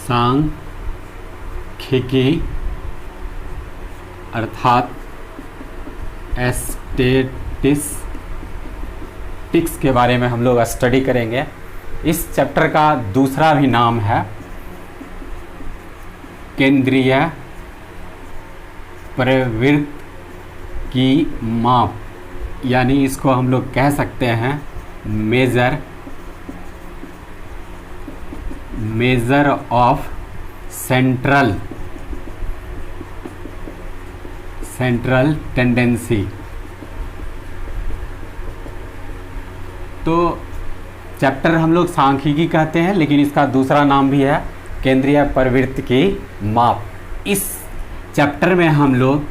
सांख्यिकी अर्थात स्टैटिस्टिक्स के बारे में हम लोग स्टडी करेंगे। इस चैप्टर का दूसरा भी नाम है केंद्रीय प्रवृत्ति की माप, यानी इसको हम लोग कह सकते हैं मेजर ऑफ सेंट्रल टेंडेंसी। तो चैप्टर हम लोग सांख्यिकी कहते हैं, लेकिन इसका दूसरा नाम भी है केंद्रीय प्रवृत्ति की माप। इस चैप्टर में हम लोग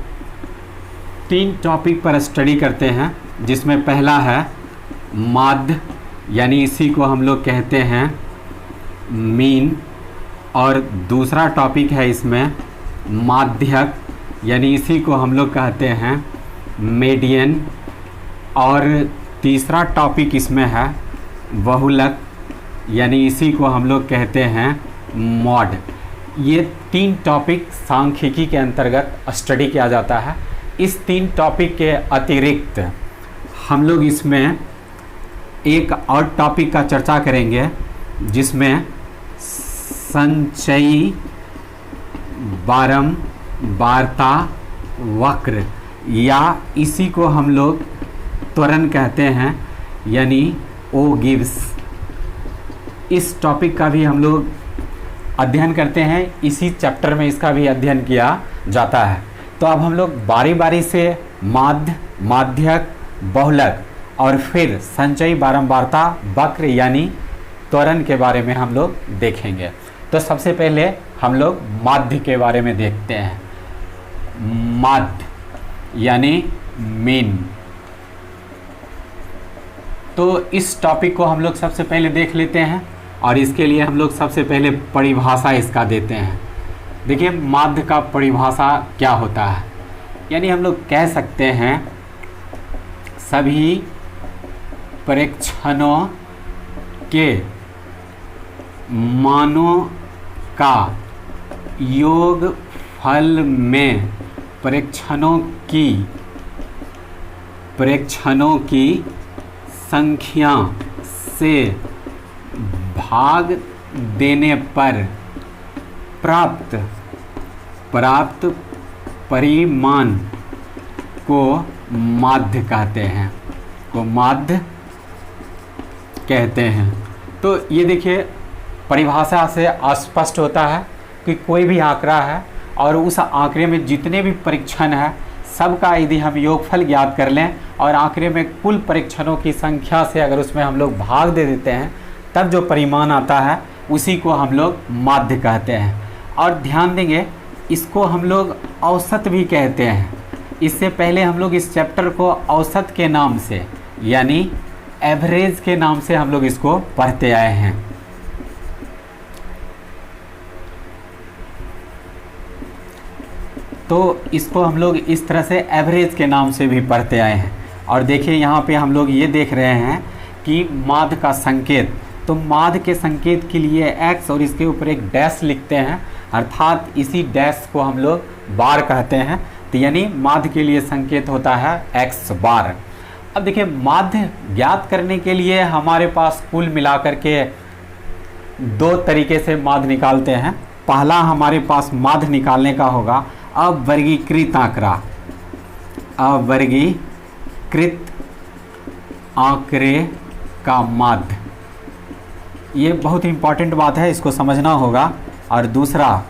3 टॉपिक पर स्टडी करते हैं, जिसमें पहला है माध्य, यानी इसी को हम लोग कहते हैं मीन, और दूसरा टॉपिक है इसमें माध्यक, यानी इसी को हम लोग कहते हैं मीडियन, और तीसरा टॉपिक इसमें है बहुलक, यानी इसी को हम लोग कहते हैं मॉड। ये 3 टॉपिक सांख्यिकी के अंतर्गत स्टडी किया जाता है। इस 3 टॉपिक के अतिरिक्त हम लोग इसमें एक और टॉपिक का चर्चा करेंगे, जिसमें संचयी बारंबारता वक्र, या इसी को हम लोग त्वरण कहते हैं, यानी ओ गिब्स। इस टॉपिक का भी हम लोग अध्ययन करते हैं। इसी चैप्टर में इसका भी अध्ययन किया जाता है। तो अब हम लोग बारी बारी से माध्य, माध्यक, बहुलक और फिर संचयी बारंबारता वक्र यानी त्वरण के बारे में हम लोग देखेंगे। तो सबसे पहले हम लोग माध्य के बारे में देखते हैं। माध्य यानी मीन। तो इस टॉपिक को हम लोग सबसे पहले देख लेते हैं, और इसके लिए हम लोग सबसे पहले परिभाषा इसका देते हैं। देखिए, माध्य का परिभाषा क्या होता है, यानी हम लोग कह सकते हैं सभी परीक्षणों के मानों का योगफल में परीक्षणों की संख्या से भाग देने पर प्राप्त परिमाण को माध्य कहते हैं। तो ये देखिए, परिभाषा से स्पष्ट होता है कि कोई भी आंकड़ा है और उस आंकड़े में जितने भी परीक्षण है सबका यदि हम योगफल ज्ञात कर लें और आंकड़े में कुल परीक्षणों की संख्या से अगर उसमें हम लोग भाग दे देते हैं, तब जो परिमाण आता है उसी को हम लोग माध्य कहते हैं। और ध्यान देंगे, इसको हम लोग औसत भी कहते हैं। इससे पहले हम लोग इस चैप्टर को औसत के नाम से यानी एवरेज के नाम से हम लोग इसको पढ़ते आए हैं। तो इसको हम लोग इस तरह से एवरेज के नाम से भी पढ़ते आए हैं। और देखिए, यहाँ पे हम लोग ये देख रहे हैं कि माध्य का संकेत, तो माध्य के संकेत के लिए x और इसके ऊपर एक डैश लिखते हैं, अर्थात इसी डैश को हम लोग बार कहते हैं। तो यानी माध्य के लिए संकेत होता है x बार। अब देखिए, माध्य ज्ञात करने के लिए हमारे पास कुल मिलाकर के 2 तरीके से माध्य निकालते हैं। पहला हमारे पास माध्य निकालने का होगा अवर्गीकृत आंकड़े का माध्य। ये बहुत इंपॉर्टेंट बात है, इसको समझना होगा। और दूसरा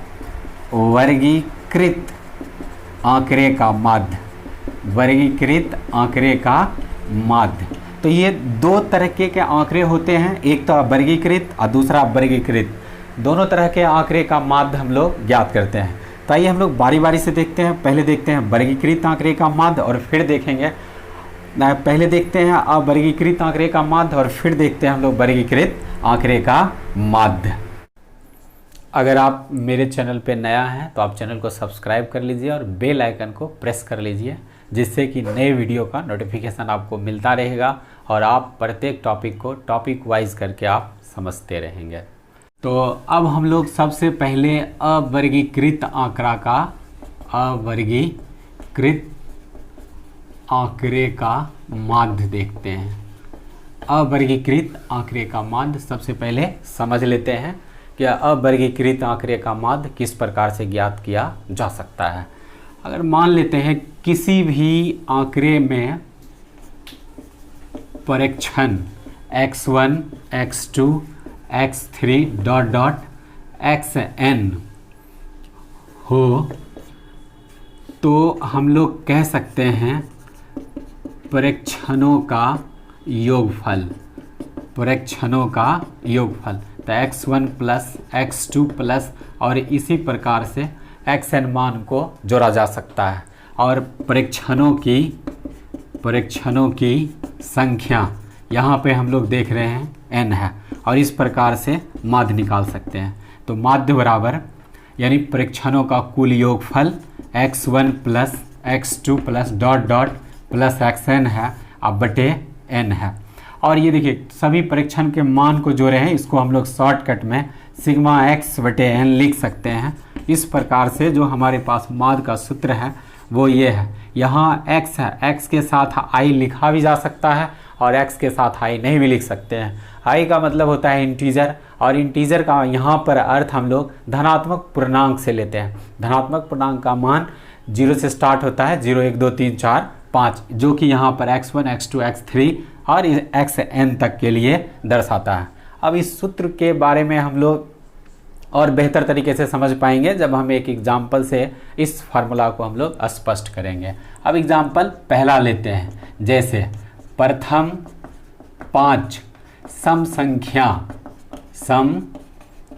वर्गीकृत आंकड़े का माध्य। तो ये 2 तरीके के आंकड़े होते हैं, एक तो वर्गीकृत और दूसरा वर्गीकृत। दोनों तरह के आंकड़े का माध्य हम लोग ज्ञात करते हैं। तो आइए हम लोग बारी बारी से देखते हैं। पहले देखते हैं वर्गीकृत आंकड़े का माध्य, और फिर देखेंगे, पहले देखते हैं अवर्गीकृत आंकड़े का माध्य, और फिर देखते हैं हम लोग वर्गीकृत आंकड़े का माध्य। अगर आप मेरे चैनल पे नया हैं तो आप चैनल को सब्सक्राइब कर लीजिए और बेल आइकन को प्रेस कर लीजिए, जिससे कि नए वीडियो का नोटिफिकेशन आपको मिलता रहेगा और आप प्रत्येक टॉपिक को टॉपिक वाइज करके आप समझते रहेंगे। तो अब हम लोग सबसे पहले अवर्गीकृत आंकड़े का माध्य देखते हैं। अवर्गीकृत आंकड़े का माध्य सबसे पहले समझ लेते हैं कि अवर्गीकृत आंकड़े का माध्य किस प्रकार से ज्ञात किया जा सकता है। अगर मान लेते हैं किसी भी आंकड़े में परीक्षण x1, x2, x3 dot dot xn हो तो हम लोग कह सकते हैं परीक्षणों का योगफल, तो x1 प्लस x2 प्लस और इसी प्रकार से xn मान को जोड़ा जा सकता है। और परीक्षणों की संख्या यहाँ पे हम लोग देख रहे हैं n है, और इस प्रकार से माध्य निकाल सकते हैं। तो माध्य बराबर यानी परीक्षणों का कुल योगफल x1 plus x2 plus dot dot plus xn है अब बटे n है। और ये देखिए सभी परीक्षण के मान को जोड़े हैं, इसको हम लोग शॉर्टकट में सिग्मा x बटे n लिख सकते हैं। इस प्रकार से जो हमारे पास माध्य का सूत्र है वो ये है। यहाँ x है, x के साथ i लिखा भी जा सकता है और x के साथ i नहीं भी लिख सकते हैं। i का मतलब होता है इंटीजर, और इंटीजर का यहाँ पर अर्थ हम लोग धनात्मक पूर्णांक से लेते हैं। धनात्मक पूर्णांक का मान 0 से स्टार्ट होता है, 0 1 2 3 4 5, जो कि यहाँ पर x1, x2, x3 और xn तक के लिए दर्शाता है। अब इस सूत्र के बारे में हम लोग और बेहतर तरीके से समझ पाएंगे जब हम एक एग्जाम्पल से इस फार्मूला को हम लोग स्पष्ट करेंगे। अब एग्जाम्पल पहला लेते हैं, जैसे प्रथम 5 सम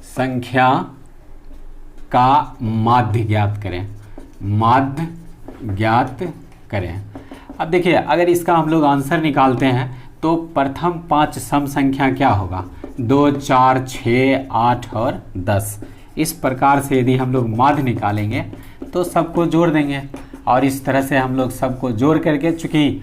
संख्या का माध्य ज्ञात करें। अब देखिए अगर इसका हम लोग आंसर निकालते हैं तो प्रथम 5 सम संख्या क्या होगा, 2, 4, 6, 8 और 10। इस प्रकार से यदि हम लोग माध्य निकालेंगे तो सबको जोड़ देंगे, और इस तरह से हम लोग सबको जोड़ करके, चूँकि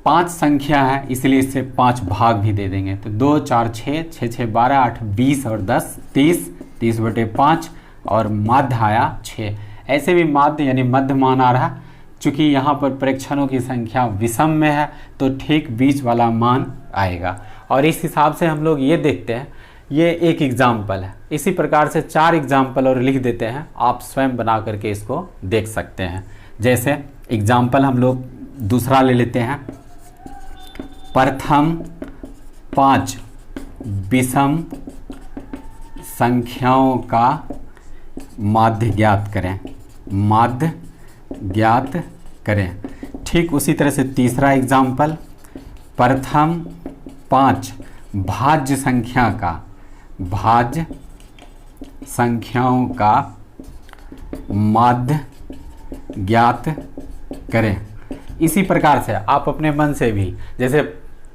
5 संख्या है इसलिए इससे 5 भाग भी दे देंगे। तो 2, 4, 6, 6, 6, 12, 8, 20 और 10, 30 बटे 5 और माध्य आया 6। ऐसे भी माध्य यानी मध्य मान आ रहा, चूँकि यहाँ पर परीक्षणों की संख्या विषम में है तो ठीक बीच वाला मान आएगा। और इस हिसाब से हम लोग ये देखते हैं, ये एक एग्जाम्पल है। इसी प्रकार से 4 एग्जाम्पल और लिख देते हैं, आप स्वयं बना करके इसको देख सकते हैं। जैसे एग्जाम्पल हम लोग दूसरा ले लेते हैं, प्रथम 5 विषम संख्याओं का माध्य ज्ञात करें। ठीक उसी तरह से तीसरा एग्जाम्पल, प्रथम 5 भाज्य संख्याओं का माध्य ज्ञात करें। इसी प्रकार से आप अपने मन से भी, जैसे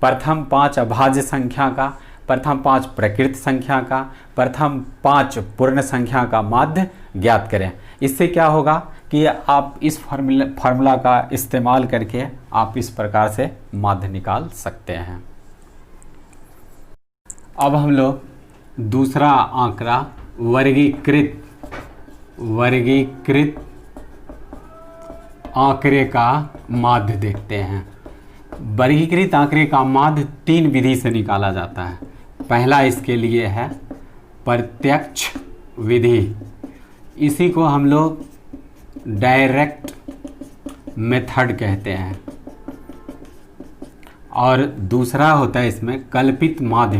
प्रथम 5 अभाज्य संख्या का, प्रथम 5 प्रकृत संख्या का, प्रथम 5 पूर्ण संख्या का माध्य ज्ञात करें। इससे क्या होगा कि आप इस फार्मूला का इस्तेमाल करके आप इस प्रकार से माध्य निकाल सकते हैं। अब हम लोग दूसरा आंकड़ा वर्गीकृत आंकड़े का माध्य देखते हैं। वर्गीकृत आंकड़े का माध्य 3 विधि से निकाला जाता है। पहला इसके लिए है प्रत्यक्ष विधि, इसी को हम लोग डायरेक्ट मेथड कहते हैं। और दूसरा होता है इसमें कल्पित माध्य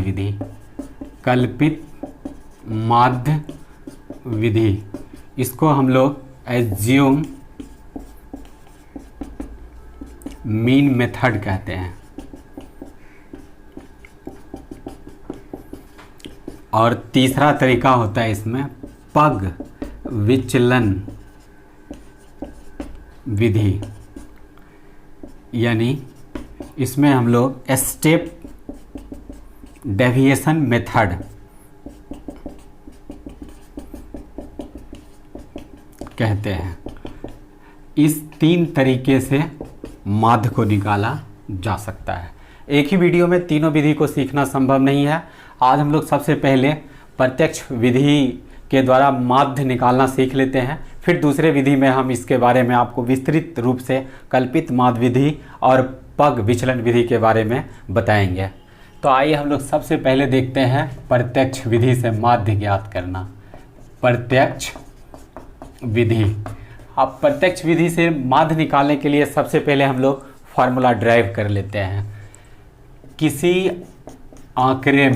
विधि, इसको हम लोग एज्यूम मीन मेथड कहते हैं। और तीसरा तरीका होता है इसमें पग विचलन विधि, यानी इसमें हम लोग स्टेप डेविएशन मेथड कहते हैं। इस 3 तरीके से माध्य को निकाला जा सकता है। एक ही वीडियो में तीनों विधि को सीखना संभव नहीं है। आज हम लोग सबसे पहले प्रत्यक्ष विधि के द्वारा माध्य निकालना सीख लेते हैं। फिर दूसरे विधि में हम इसके बारे में आपको विस्तृत रूप से कल्पित माध्य विधि और पग विचलन विधि के बारे में बताएंगे। तो आइए हम लोग सबसे पहले देखते हैं प्रत्यक्ष विधि से माध्य ज्ञात करना। प्रत्यक्ष विधि। अब प्रत्यक्ष विधि से माध्य निकालने के लिए सबसे पहले हम लोग फार्मूला ड्राइव कर लेते हैं। किसी आंकड़े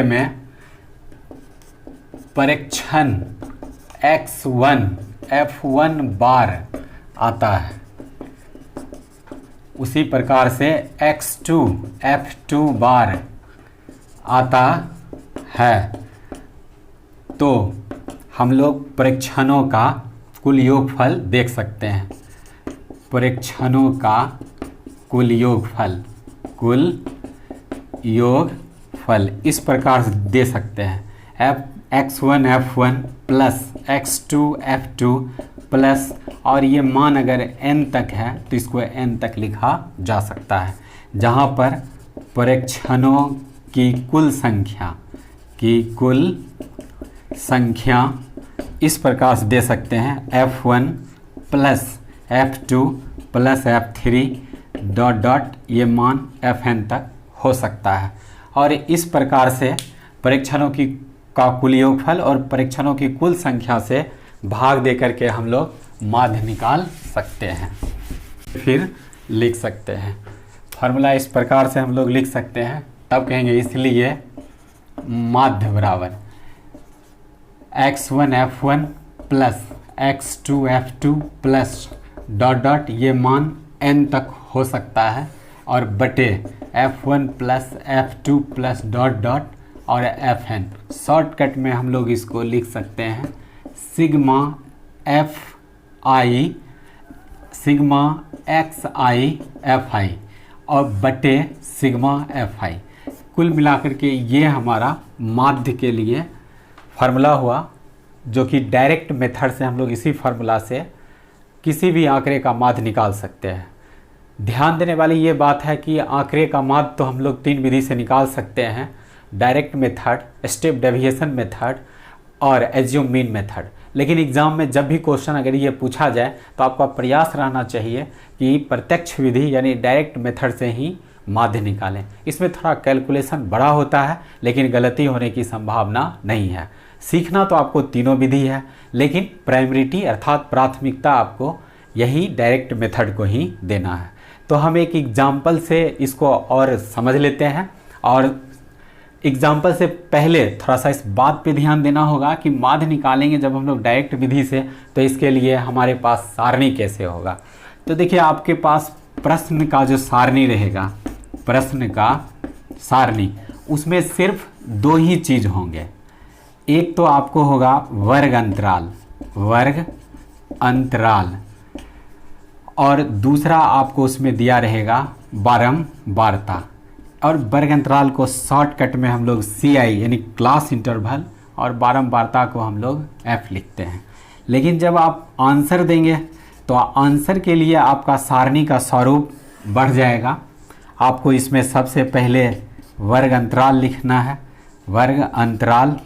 में परीक्षण x1 f1 बार आता है, उसी प्रकार से x2 f2 बार आता है, तो हम लोग परीक्षणों का कुल योगफल देख सकते हैं। परीक्षणों का कुल योगफल इस प्रकार से दे सकते हैं। x1 f1 plus x2 f2 plus, और ये मान अगर n तक है तो इसको n तक लिखा जा सकता है, जहाँ पर परीक्षणों की कुल संख्या इस प्रकार से दे सकते हैं। f1 plus f2 plus f3 dot dot ये मान fn तक हो सकता है। और इस प्रकार से परीक्षणों का कुल योगफल और परीक्षणों की कुल संख्या से भाग दे करके हम लोग माध्य निकाल सकते हैं। फिर लिख सकते हैं फार्मूला इस प्रकार से हम लोग लिख सकते हैं। तब कहेंगे इसलिए माध्य बराबर x1 f1 plus x2 f2 plus dot dot ये मान n तक हो सकता है, और बटे f1 plus f2 plus dot dot और fn। शॉर्टकट में हम लोग इसको लिख सकते हैं sigma fi sigma xi fi और बटे सिग्मा fi। कुल मिलाकर के ये हमारा माध्य के लिए फार्मूला हुआ, जो कि डायरेक्ट मेथड से हम लोग इसी फार्मूला से किसी भी आंकड़े का माध्य निकाल सकते हैं। ध्यान देने वाली ये बात है कि आंकड़े का माध्य तो हम लोग 3 विधि से निकाल सकते हैं, direct method, step deviation method और एज्यूम मीन मेथड। लेकिन एग्जाम में जब भी क्वेश्चन अगर ये पूछा जाए तो आपका प्रयास रहना चाहिए कि प्रत्यक्ष विधि यानी डायरेक्ट मेथड से ही माध्य निकालें। इसमें थोड़ा कैलकुलेशन बड़ा होता है, लेकिन गलती होने की संभावना नहीं है। सीखना तो आपको तीनों विधि है, लेकिन प्राइमरिटी अर्थात प्राथमिकता आपको यही डायरेक्ट मेथड को ही देना है। तो हम एक एग्जाम्पल से इसको और समझ लेते हैं, और एग्जाम्पल से पहले थोड़ा सा इस बात पे ध्यान देना होगा कि माध्य निकालेंगे जब हम लोग डायरेक्ट विधि से, तो इसके लिए हमारे पास सारणी कैसे होगा। तो देखिए आपके पास प्रश्न का जो सारणी रहेगा, प्रश्न का सारणी, उसमें सिर्फ 2 ही चीज़ होंगे। एक तो आपको होगा वर्ग अंतराल, और दूसरा आपको उसमें दिया रहेगा बारंबारता। और वर्ग अंतराल को शॉर्टकट में हम लोग CI यानी क्लास इंटरवल, और बारंबारता को हम लोग F लिखते हैं। लेकिन जब आप आंसर देंगे तो आंसर के लिए आपका सारणी का स्वरूप बढ़ जाएगा। आपको इसमें सबसे पहले वर्ग अंतराल लिखना है, वर्ग अंतराल,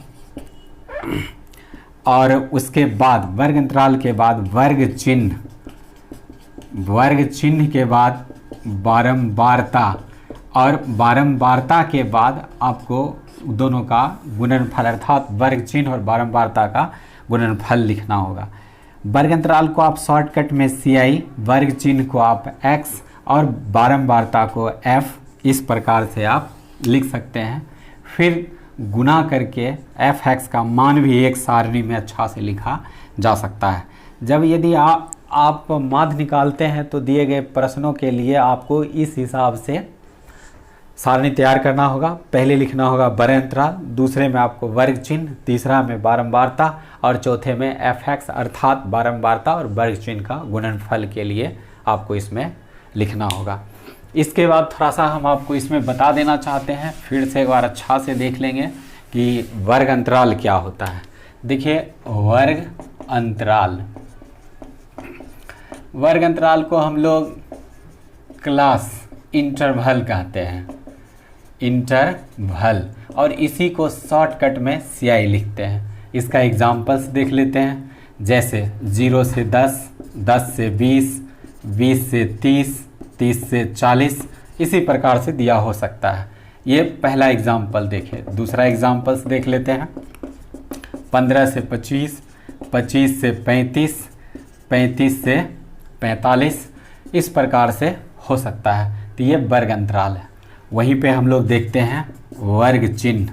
और उसके बाद वर्ग अंतराल के बाद वर्ग चिन्ह के बाद बारंबारता, और बारंबारता के बाद आपको दोनों का गुणनफल अर्थात वर्ग चिन्ह और बारंबारता का गुणनफल लिखना होगा। वर्ग अंतराल को आप शॉर्टकट में CI, वर्ग चिन्ह को आप X और बारंबारता को F, इस प्रकार से आप लिख सकते हैं। फिर गुना करके fx का मान भी एक सारणी में अच्छा से लिखा जा सकता है। जब यदि आप माध्य निकालते हैं तो दिए गए प्रश्नों के लिए आपको इस हिसाब से सारणी तैयार करना होगा। पहले लिखना होगा वर्ग अंतराल, दूसरे में आपको वर्ग चिन्ह, तीसरा में बारंबारता, और चौथे में fx अर्थात बारंबारता और वर्ग चिन्ह का गुणनफल के लिए आपको इसमें लिखना होगा। इसके बाद थोड़ा सा हम आपको इसमें बता देना चाहते हैं, फिर से एक बार अच्छा से देख लेंगे कि वर्ग अंतराल क्या होता है। देखिए वर्ग अंतराल को हम लोग क्लास इंटरवल कहते हैं। इंटरवल, और इसी को शॉर्टकट में CI लिखते हैं। इसका एग्जाम्पल्स देख लेते हैं, जैसे 0 से 10, 10 से 20, 20 से 30, 30 से 40, इसी प्रकार से दिया हो सकता है। ये पहला एग्जाम्पल देखें। दूसरा एग्जाम्पल्स देख लेते हैं, 15 से 25, 25 से 35, 35 से 45, इस प्रकार से हो सकता है। तो ये वर्ग अंतराल है। वहीं पे हम लोग देखते हैं वर्ग चिन्ह।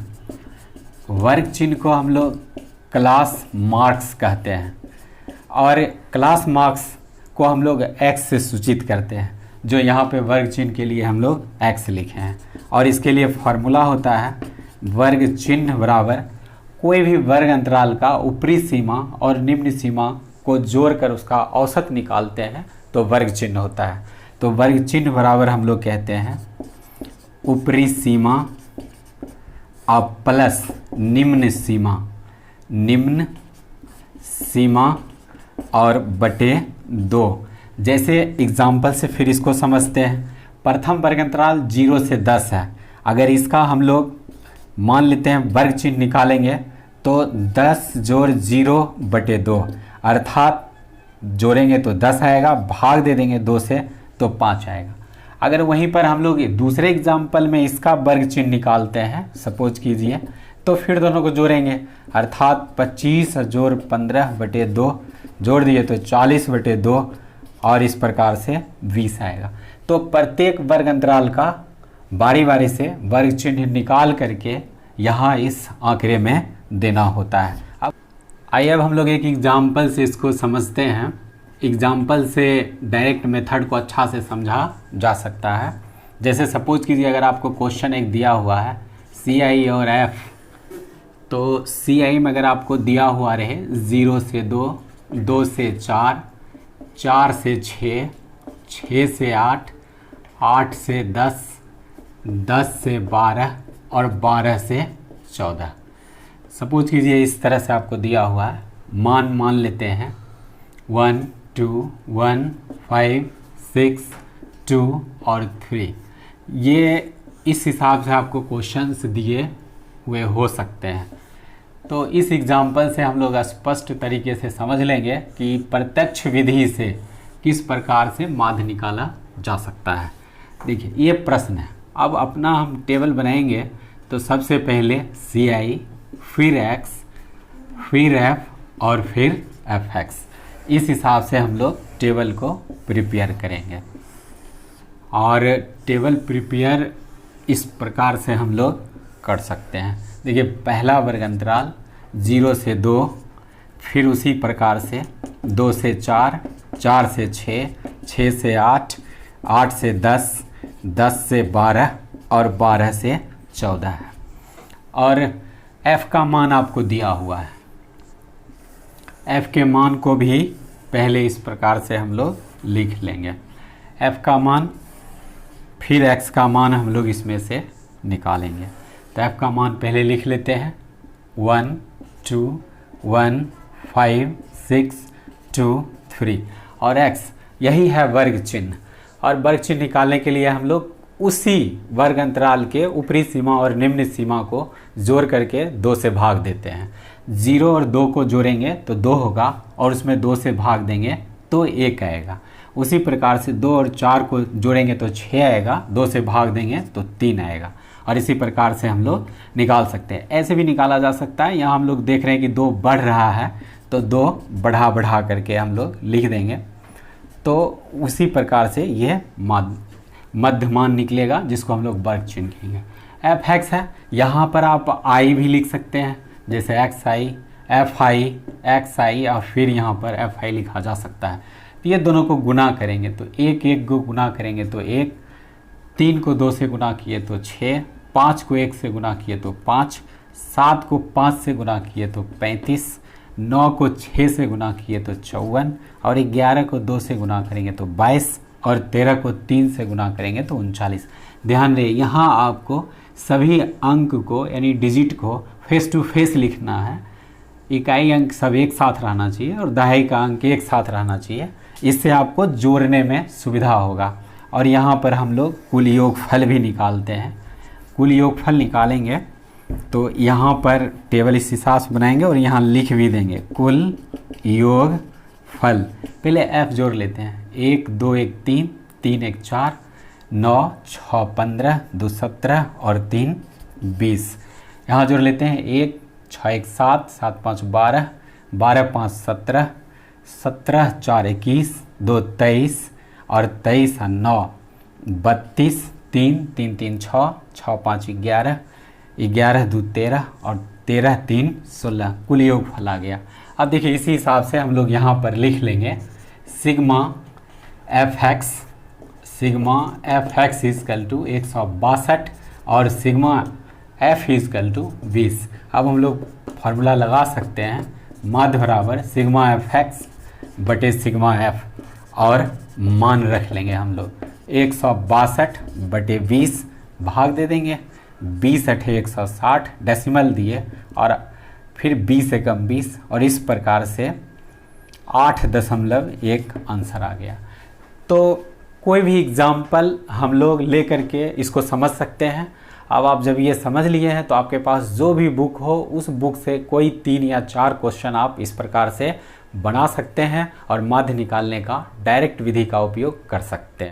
वर्ग चिन्ह को हम लोग क्लास मार्क्स कहते हैं, और क्लास मार्क्स को हम लोग X से सूचित करते हैं, जो यहाँ पे वर्ग चिन्ह के लिए हम लोग X लिखे हैं। और इसके लिए फॉर्मूला होता है वर्ग चिन्ह बराबर कोई भी वर्ग अंतराल का ऊपरी सीमा और निम्न सीमा को जोड़कर उसका औसत निकालते हैं तो वर्ग चिन्ह होता है। तो वर्ग चिन्ह बराबर हम लोग कहते हैं ऊपरी सीमा और प्लस निम्न सीमा, निम्न सीमा और बटे 2। जैसे एग्जाम्पल से फिर इसको समझते हैं। प्रथम वर्ग अंतराल 0 से 10 है। अगर इसका हम लोग मान लेते हैं वर्ग चिन्ह निकालेंगे तो 10 जोड़ 0 बटे 2, अर्थात जोड़ेंगे तो 10 आएगा, भाग दे देंगे 2 से तो 5 आएगा। अगर वहीं पर हम लोग दूसरे एग्जाम्पल में इसका वर्ग चिन्ह निकालते हैं, सपोज कीजिए, तो फिर दोनों को जोड़ेंगे, अर्थात 25 जोड़ 15 बटे 2 जोड़ दिए तो 40 बटे 2, और इस प्रकार से 20 आएगा। तो प्रत्येक वर्ग अंतराल का बारी बारी से वर्ग चिन्ह निकाल करके यहाँ इस आंकड़े में देना होता है। अब आइए अब हम लोग एक एग्जाम्पल से इसको समझते हैं। एग्जाम्पल से डायरेक्ट मेथड को अच्छा से समझा जा सकता है। जैसे सपोज कीजिए अगर आपको क्वेश्चन एक दिया हुआ है CI और F, तो CI में अगर आपको दिया हुआ रहे 0 से 2, 2 से 4, 4 से 6, 6 से 8, 8 से 10, 10 से 12 और 12 से 14। सपोज कीजिए इस तरह से आपको दिया हुआ है। मान लेते हैं 1, 2, 1, 5, 6, 2 और 3। ये इस हिसाब से आपको क्वेश्चंस दिए हुए हो सकते हैं। तो इस एग्जाम्पल से हम लोग स्पष्ट तरीके से समझ लेंगे कि प्रत्यक्ष विधि से किस प्रकार से माध्य निकाला जा सकता है। देखिए ये प्रश्न है। अब अपना हम टेबल बनाएंगे तो सबसे पहले CI, फिर X, फिर F और फिर FX, इस हिसाब से हम लोग टेबल को प्रिपेयर करेंगे। और टेबल प्रिपेयर इस प्रकार से हम लोग कर सकते हैं। देखिए पहला वर्ग अंतराल 0 से 2, फिर उसी प्रकार से 2 से 4, 4 से 6, 6 से 8, 8 से 10, 10 से 12 और 12 से 14 है। और F का मान आपको दिया हुआ है। F के मान को भी पहले इस प्रकार से हम लोग लिख लेंगे। F का मान, फिर X का मान हम लोग इसमें से निकालेंगे। तो F का मान पहले लिख लेते हैं 1, 2, 1, 5, 6, 2, 3 और X यही है वर्ग चिन्ह। और वर्ग चिन्ह निकालने के लिए हम लोग उसी वर्ग अंतराल के ऊपरी सीमा और निम्न सीमा को जोड़ करके 2 से भाग देते हैं। 0 और 2 को जोड़ेंगे तो 2 होगा, और उसमें 2 से भाग देंगे तो 1 आएगा। उसी प्रकार से 2 और 4 को जोड़ेंगे तो 6 आएगा, 2 से भाग देंगे तो 3 आएगा। और इसी प्रकार से हम लोग निकाल सकते हैं। ऐसे भी निकाला जा सकता है। यहाँ हम लोग देख रहे हैं कि 2 बढ़ रहा है तो 2 बढ़ा करके हम लोग लिख देंगे। तो उसी प्रकार से यह मध्यमान निकलेगा, जिसको हम लोग वर्ग चिन्ह कहेंगे। FX है, यहाँ पर आप I भी लिख सकते हैं, जैसे XI, FI, XI और फिर यहाँ पर FI लिखा जा सकता है। तो ये दोनों को गुना करेंगे तो 1 को गुना करेंगे तो 1, 3 को 2 से गुना किए तो 6, 5 को 1 से गुना किए तो 5, 7 को 5 से गुना किए तो 35, 9 को 6 से गुना किए तो 54 और 11 को 2 से गुना करेंगे तो 22 और 13 को 3 से गुना करेंगे तो 39। ध्यान रहे यहाँ आपको सभी अंक को यानी डिजिट को फेस टू फेस लिखना है। इकाई अंक सब एक साथ रहना चाहिए और दहाई का अंक एक साथ रहना चाहिए। इससे आपको जोड़ने में सुविधा होगा। और यहाँ पर हम लोग कुल योगफल भी निकालते हैं। कुल योगफल निकालेंगे तो यहाँ पर टेबल इस हिसाब से बनाएंगे और यहाँ लिख भी देंगे कुल योगफल। पहले f जोड़ लेते हैं, 1 2 1 3, 3 1 4, 9 6 15, 2 17 और 3 20। यहाँ जोड़ लेते हैं 1 6 1 7, 7 5 12, 12 5 17, 17 4 21, 2 23 और 23 9 32, 3 3 3 6, 6 5 11, 11 2 13 और 13 3 16। कुल योगफल आ गया। अब देखिए इसी हिसाब से हम लोग यहाँ पर लिख लेंगे sigma F X equal to 162 और सिग्मा एफ इजकल टू 20। अब हम लोग फार्मूला लगा सकते हैं, माध्य बराबर सिग्मा एफ एक्स बटे सिग्मा एफ और मान रख लेंगे हम लोग 162 बटे 20 भाग दे देंगे, 20 अठे 160 डेसिमल दिए और फिर 20 से कम 20 और इस प्रकार से 8.1 आंसर आ गया। तो कोई भी एग्जाम्पल हम लोग ले करके इसको समझ सकते हैं। अब आप जब ये समझ लिए हैं तो आपके पास जो भी बुक हो उस बुक से कोई 3 या 4 क्वेश्चन आप इस प्रकार से बना सकते हैं और माध्य निकालने का डायरेक्ट विधि का उपयोग कर सकते हैं।